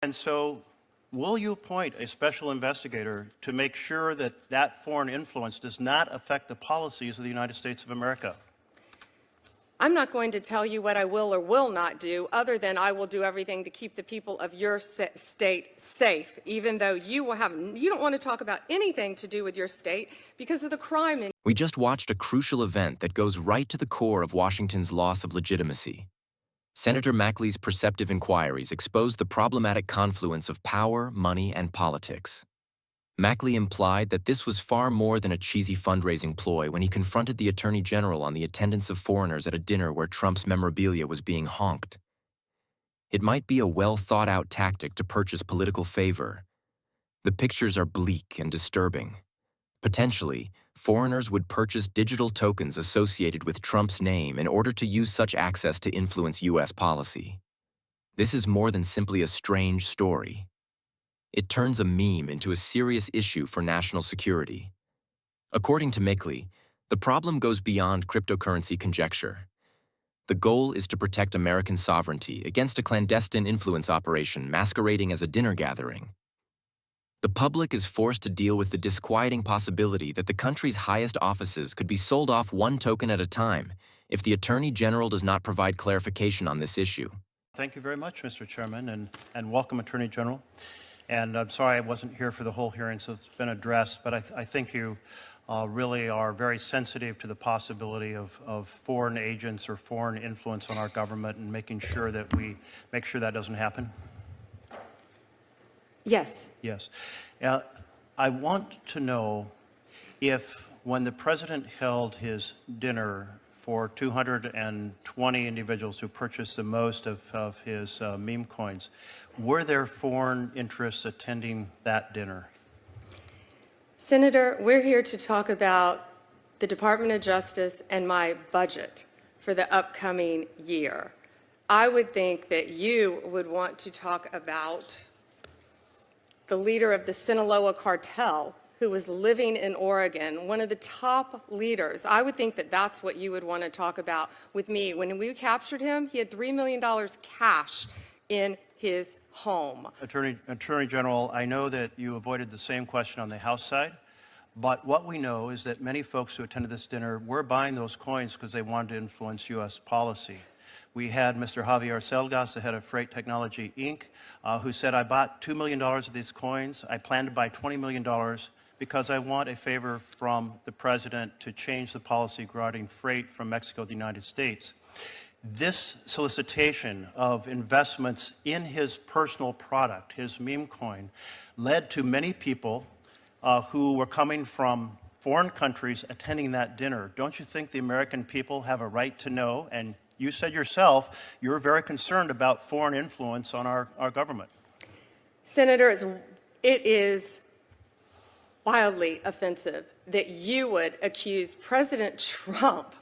And so, will you appoint a special investigator to make sure that that foreign influence does not affect the policies of the United States of America? I'm not going to tell you what I will or will not do, other than I will do everything to keep the people of your state safe, even though you don't want to talk about anything to do with your state because of the crime. We just watched a crucial event that goes right to the core of Washington's loss of legitimacy. Senator Merkley's perceptive inquiries exposed the problematic confluence of power, money, and politics. Merkley implied that this was far more than a cheesy fundraising ploy when he confronted the Attorney General on the attendance of foreigners at a dinner where Trump's memorabilia was being honked. It might be a well-thought-out tactic to purchase political favor. The pictures are bleak and disturbing. Potentially, foreigners would purchase digital tokens associated with Trump's name in order to use such access to influence U.S. policy. This is more than simply a strange story. It turns a meme into a serious issue for national security. According to Merkley, the problem goes beyond cryptocurrency conjecture. The goal is to protect American sovereignty against a clandestine influence operation masquerading as a dinner gathering. The public is forced to deal with the disquieting possibility that the country's highest offices could be sold off one token at a time if the Attorney General does not provide clarification on this issue. Thank you very much, Mr. Chairman, and welcome, Attorney General. And I'm sorry I wasn't here for the whole hearing, so it's been addressed, but I think you really are very sensitive to the possibility of foreign agents or foreign influence on our government and making sure that we make sure that doesn't happen. Yes. Yes. I want to know if when the president held his dinner for 220 individuals who purchased the most of his meme coins, were there foreign interests attending that dinner? Senator, we're here to talk about the Department of Justice and my budget for the upcoming year. I would think that you would want to talk about the leader of the Sinaloa cartel, who was living in Oregon, one of the top leaders. I would think that that's what you would want to talk about with me. When we captured him, he had $3 million cash in his home. Attorney General, I know that you avoided the same question on the House side, but what we know is that many folks who attended this dinner were buying those coins because they wanted to influence U.S. policy. We had Mr. Javier Selgas, the head of Freight Technology, Inc., who said, I bought $2 million of these coins. I plan to buy $20 million because I want a favor from the president to change the policy regarding freight from Mexico to the United States. This solicitation of investments in his personal product, his meme coin, led to many people who were coming from foreign countries attending that dinner. Don't you think the American people have a right to know? And you said yourself you're very concerned about foreign influence on our government. Senator, it is wildly offensive that you would accuse President Trump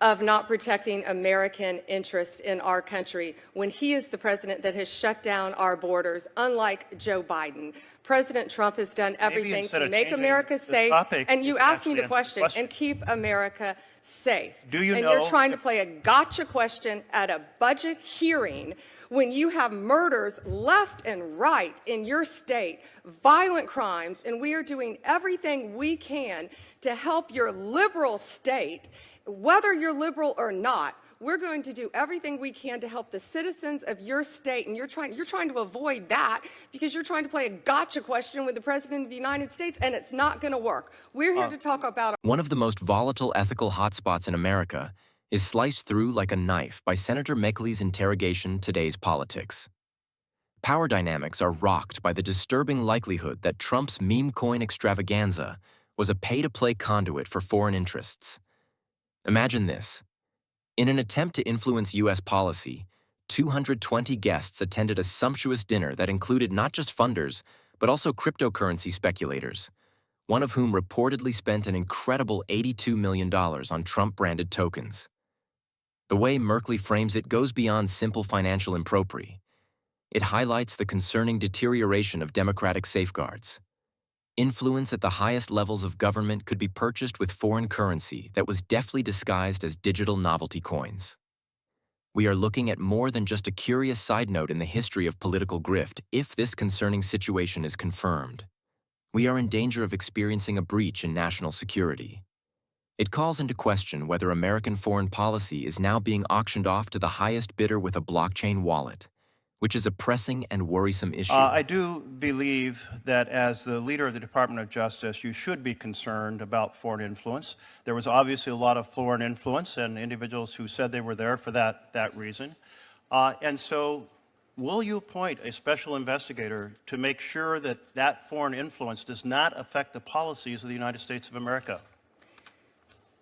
of not protecting American interests in our country when he is the president that has shut down our borders, unlike Joe Biden. President Trump has done everything to make America safe, and you asked me the question, and keep America safe. Do you know? And you're trying to play a gotcha question at a budget hearing when you have murders left and right in your state, violent crimes, and we are doing everything we can to help your liberal state. Whether you're liberal or not, we're going to do everything we can to help the citizens of your state, and you're trying to avoid that because you're trying to play a gotcha question with the President of the United States, and it's not going to work. We're here to talk about... One of the most volatile ethical hotspots in America is sliced through like a knife by Senator Merkley's interrogation Today's Politics. Power dynamics are rocked by the disturbing likelihood that Trump's meme coin extravaganza was a pay-to-play conduit for foreign interests. Imagine this. In an attempt to influence U.S. policy, 220 guests attended a sumptuous dinner that included not just funders, but also cryptocurrency speculators, one of whom reportedly spent an incredible $82 million on Trump-branded tokens. The way Merkley frames it goes beyond simple financial impropriety. It highlights the concerning deterioration of democratic safeguards. Influence at the highest levels of government could be purchased with foreign currency that was deftly disguised as digital novelty coins. We are looking at more than just a curious side note in the history of political grift if this concerning situation is confirmed. We are in danger of experiencing a breach in national security. It calls into question whether American foreign policy is now being auctioned off to the highest bidder with a blockchain wallet, which is a pressing and worrisome issue. I do believe that as the leader of the Department of Justice, you should be concerned about foreign influence. There was obviously a lot of foreign influence and individuals who said they were there for that reason. And so will you appoint a special investigator to make sure that that foreign influence does not affect the policies of the United States of America?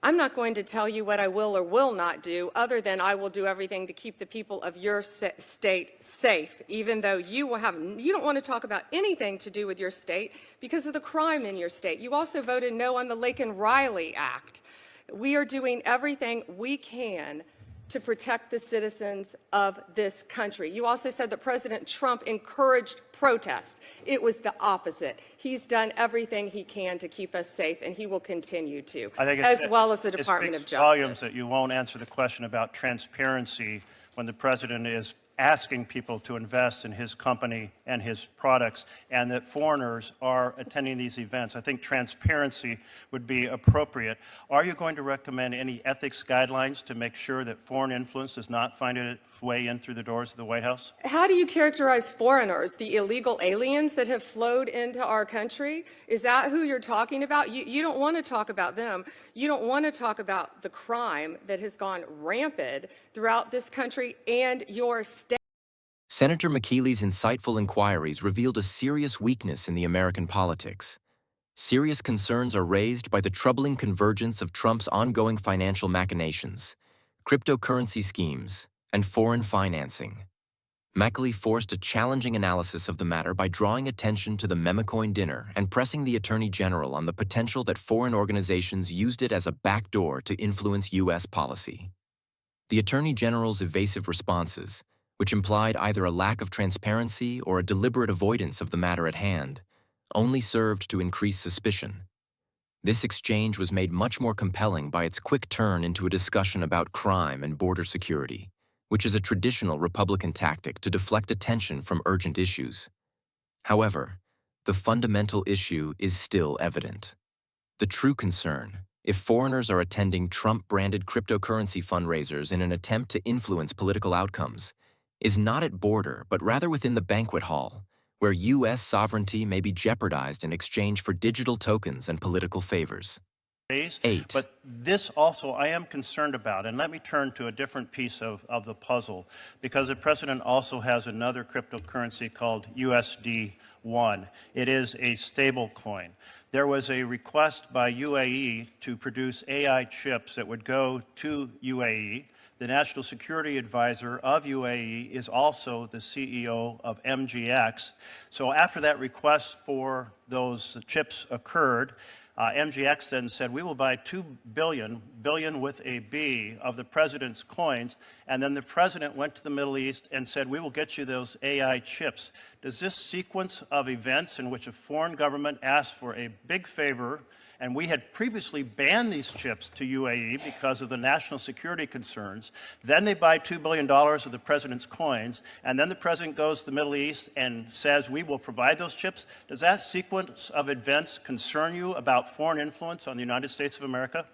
I'm not going to tell you what I will or will not do, other than I will do everything to keep the people of your state safe, even though you don't want to talk about anything to do with your state because of the crime in your state. You also voted no on the Laken Riley Act. We are doing everything we can to protect the citizens of this country. You also said that President Trump encouraged protest. It was the opposite. He's done everything he can to keep us safe, and he will continue to, as well as the Department of Justice. It speaks Justice. volumes that you won't answer the question about transparency when the president is asking people to invest in his company and his products, and that foreigners are attending these events. I think transparency would be appropriate. Are you going to recommend any ethics guidelines to make sure that foreign influence does not find its way in through the doors of the White House? How do you characterize foreigners, the illegal aliens that have flowed into our country? Is that who you're talking about? You don't want to talk about them. You don't want to talk about the crime that has gone rampant throughout this country and your state. Senator McKeely's insightful inquiries revealed a serious weakness in the American politics. Serious concerns are raised by the troubling convergence of Trump's ongoing financial machinations, cryptocurrency schemes, and foreign financing. McKeely forced a challenging analysis of the matter by drawing attention to the Memocoin dinner and pressing the Attorney General on the potential that foreign organizations used it as a backdoor to influence U.S. policy. The Attorney General's evasive responses, which implied either a lack of transparency or a deliberate avoidance of the matter at hand, only served to increase suspicion. This exchange was made much more compelling by its quick turn into a discussion about crime and border security, which is a traditional Republican tactic to deflect attention from urgent issues. However, the fundamental issue is still evident. The true concern, if foreigners are attending Trump-branded cryptocurrency fundraisers in an attempt to influence political outcomes, is not at border but rather within the banquet hall, where U.S. sovereignty may be jeopardized in exchange for digital tokens and political favors. 8. But this also I am concerned about, and let me turn to a different piece of the puzzle, because the president also has another cryptocurrency called USD1. It is a stable coin. There was a request by UAE to produce AI chips that would go to UAE. The National Security Advisor of UAE is also the CEO of MGX. So after that request for those chips occurred, MGX then said, we will buy 2 billion with a B, of the president's coins. And then the president went to the Middle East and said, we will get you those AI chips. Does this sequence of events in which a foreign government asked for a big favor, and we had previously banned these chips to UAE because of the national security concerns. Then they buy $2 billion of the president's coins, and then the president goes to the Middle East and says, we will provide those chips. Does that sequence of events concern you about foreign influence on the United States of America?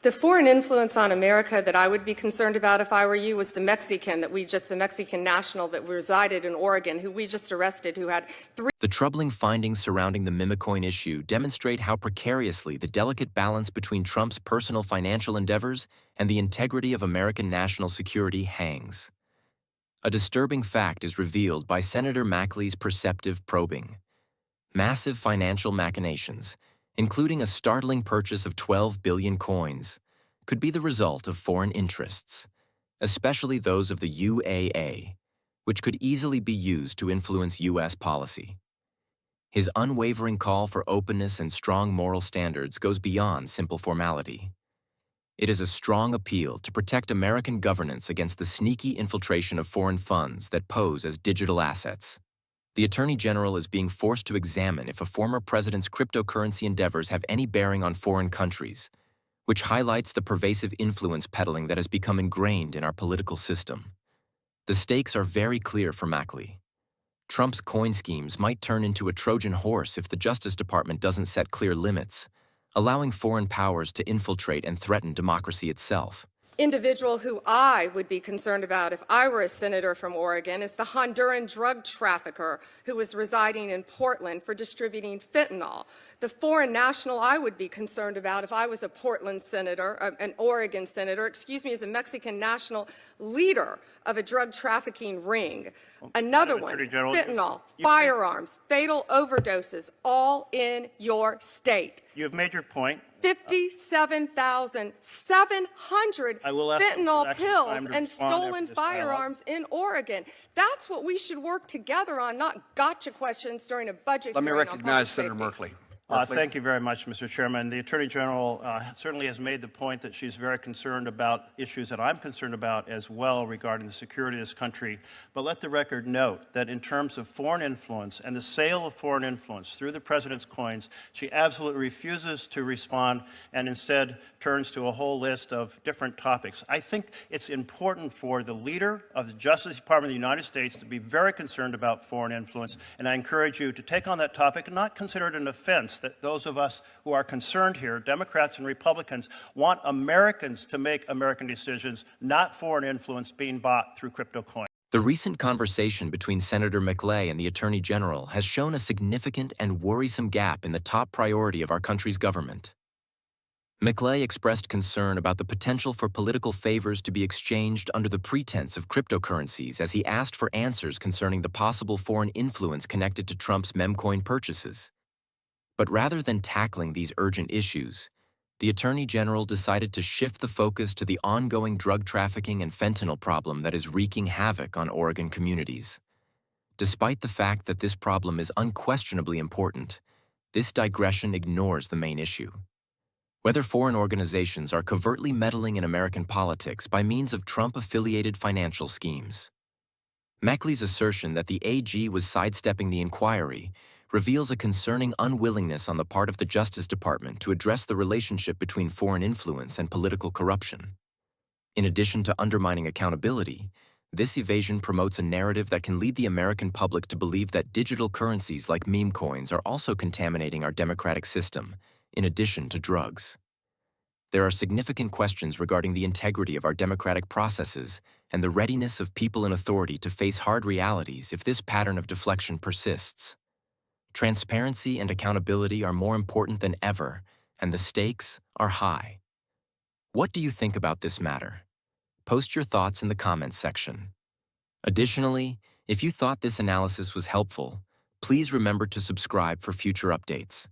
The foreign influence on America that I would be concerned about if I were you was the Mexican national that resided in Oregon, who we just arrested, who had 3. The troubling findings surrounding the Memocoin issue demonstrate how precariously the delicate balance between Trump's personal financial endeavors and the integrity of American national security hangs. A disturbing fact is revealed by Senator Merkley's perceptive probing. Massive financial machinations, including a startling purchase of 12 billion coins, could be the result of foreign interests, especially those of the UAE, which could easily be used to influence U.S. policy. His unwavering call for openness and strong moral standards goes beyond simple formality. It is a strong appeal to protect American governance against the sneaky infiltration of foreign funds that pose as digital assets. The Attorney General is being forced to examine if a former president's cryptocurrency endeavors have any bearing on foreign countries, which highlights the pervasive influence peddling that has become ingrained in our political system. The stakes are very clear for Merkley. Trump's coin schemes might turn into a Trojan horse if the Justice Department doesn't set clear limits, allowing foreign powers to infiltrate and threaten democracy itself. Individual who I would be concerned about if I were a senator from Oregon is the Honduran drug trafficker who was residing in Portland for distributing fentanyl. The foreign national I would be concerned about if I was a Portland senator, an Oregon senator, is a Mexican national leader of a drug trafficking ring. Another one, fentanyl, firearms, fatal overdoses, all in your state. You have made your point. 57,700 fentanyl pills and stolen firearms in Oregon. That's what we should work together on, not gotcha questions during a budget Let me hearing on recognize public Senator safety. Merkley. Thank you very much, Mr. Chairman. The Attorney General certainly has made the point that she's very concerned about issues that I'm concerned about as well regarding the security of this country. But let the record note that in terms of foreign influence and the sale of foreign influence through the president's coins, she absolutely refuses to respond and instead turns to a whole list of different topics. I think it's important for the leader of the Justice Department of the United States to be very concerned about foreign influence, and I encourage you to take on that topic and not consider it an offense that those of us who are concerned here, Democrats and Republicans, want Americans to make American decisions, not foreign influence being bought through crypto coins. The recent conversation between Senator Merkley and the Attorney General has shown a significant and worrisome gap in the top priority of our country's government. Merkley expressed concern about the potential for political favors to be exchanged under the pretense of cryptocurrencies as he asked for answers concerning the possible foreign influence connected to Trump's memcoin purchases. But rather than tackling these urgent issues, the Attorney General decided to shift the focus to the ongoing drug trafficking and fentanyl problem that is wreaking havoc on Oregon communities. Despite the fact that this problem is unquestionably important, this digression ignores the main issue. Whether foreign organizations are covertly meddling in American politics by means of Trump-affiliated financial schemes. Merkley's assertion that the AG was sidestepping the inquiry reveals a concerning unwillingness on the part of the Justice Department to address the relationship between foreign influence and political corruption. In addition to undermining accountability, this evasion promotes a narrative that can lead the American public to believe that digital currencies like meme coins are also contaminating our democratic system, in addition to drugs. There are significant questions regarding the integrity of our democratic processes and the readiness of people in authority to face hard realities if this pattern of deflection persists. Transparency and accountability are more important than ever, and the stakes are high. What do you think about this matter? Post your thoughts in the comments section. Additionally, if you thought this analysis was helpful, please remember to subscribe for future updates.